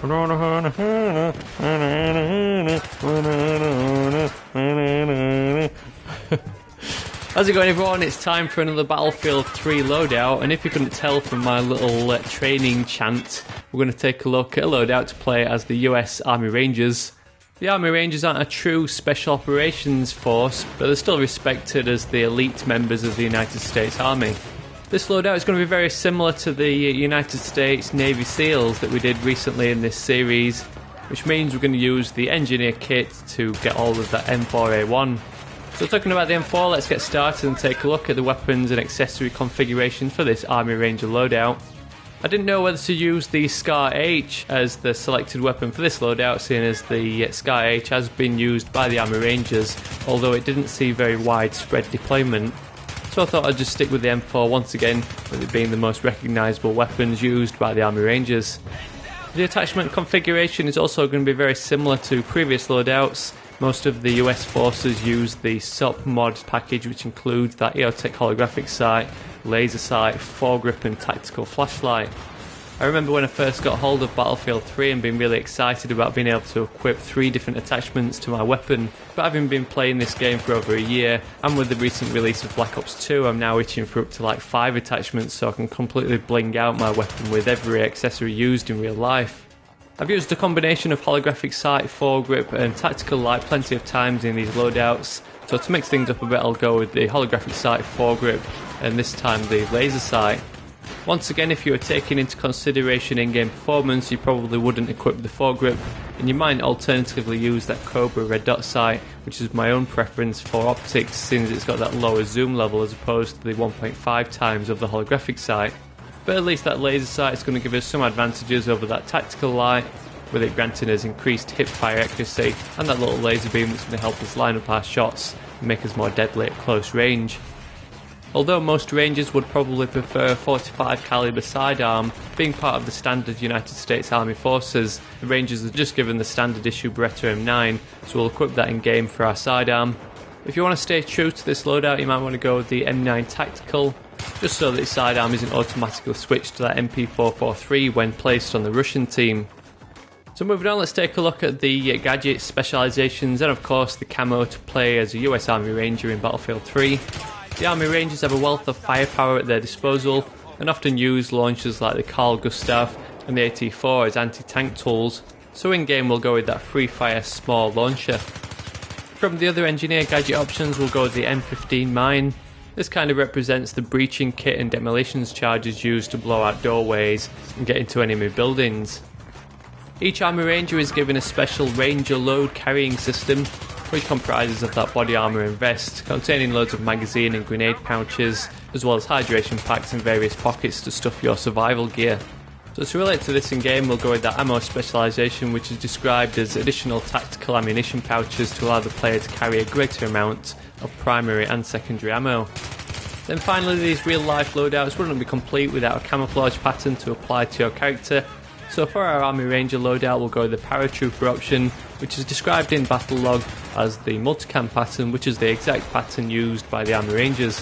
How's it going, everyone? It's time for another Battlefield 3 loadout, and if you couldn't tell from my little training chant, we're going to take a look at a loadout to play as the US Army Rangers. The Army Rangers aren't a true special operations force, but they're still respected as the elite members of the United States Army. This loadout is going to be very similar to the United States Navy SEALs that we did recently in this series, which means we're going to use the engineer kit to get all of that M4A1. So talking about the M4, let's get started and take a look at the weapons and accessory configuration for this Army Ranger loadout. I didn't know whether to use the Scar H as the selected weapon for this loadout, seeing as the Scar H has been used by the Army Rangers, although it didn't see very widespread deployment. So I thought I'd just stick with the M4 once again, with it being the most recognisable weapons used by the Army Rangers. The attachment configuration is also going to be very similar to previous loadouts. Most of the US forces use the SOP mod package, which includes that EOTech holographic sight, laser sight, foregrip and tactical flashlight. I remember when I first got hold of Battlefield 3 and being really excited about being able to equip 3 different attachments to my weapon, but having been playing this game for over a year, and with the recent release of Black Ops 2, I'm now itching for up to like 5 attachments so I can completely bling out my weapon with every accessory used in real life. I've used a combination of holographic sight, foregrip and tactical light plenty of times in these loadouts, so to mix things up a bit I'll go with the holographic sight, foregrip and this time the laser sight. Once again, if you were taking into consideration in-game performance, you probably wouldn't equip the foregrip, and you might alternatively use that Cobra red dot sight, which is my own preference for optics since it's got that lower zoom level as opposed to the 1.5 times of the holographic sight. But at least that laser sight is going to give us some advantages over that tactical light, with it granting us increased hip fire accuracy and that little laser beam that's going to help us line up our shots and make us more deadly at close range. Although most Rangers would probably prefer 45 caliber sidearm, being part of the standard United States Army Forces, the Rangers are just given the standard issue Beretta M9, so we'll equip that in game for our sidearm. If you want to stay true to this loadout, you might want to go with the M9 Tactical, just so that the sidearm isn't automatically switched to that MP443 when placed on the Russian team. So moving on, let's take a look at the Gadget Specializations and of course the camo to play as a US Army Ranger in Battlefield 3. The Army Rangers have a wealth of firepower at their disposal and often use launchers like the Carl Gustav and the AT4 as anti-tank tools, so in game we'll go with that free fire small launcher. From the other engineer gadget options we'll go with the M15 mine. This kind of represents the breaching kit and demolitions charges used to blow out doorways and get into enemy buildings. Each Army Ranger is given a special Ranger load carrying system, which comprises of that body armour and vest, containing loads of magazine and grenade pouches, as well as hydration packs and various pockets to stuff your survival gear. So to relate to this in game, we'll go with that ammo specialisation, which is described as additional tactical ammunition pouches to allow the player to carry a greater amount of primary and secondary ammo. Then finally, these real life loadouts wouldn't be complete without a camouflage pattern to apply to your character. So for our Army Ranger loadout we'll go with the Paratrooper option, which is described in battle log as the multicam pattern, which is the exact pattern used by the Army Rangers.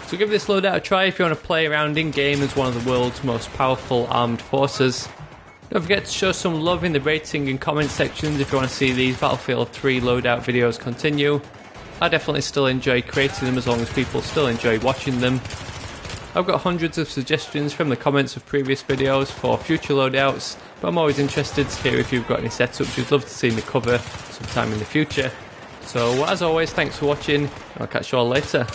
So give this loadout a try if you want to play around in game as one of the world's most powerful armed forces. Don't forget to show some love in the rating and comment sections if you want to see these Battlefield 3 loadout videos continue. I definitely still enjoy creating them as long as people still enjoy watching them. I've got hundreds of suggestions from the comments of previous videos for future loadouts, but I'm always interested to hear if you've got any setups you'd love to see me cover sometime in the future. So as always, thanks for watching, and I'll catch you all later.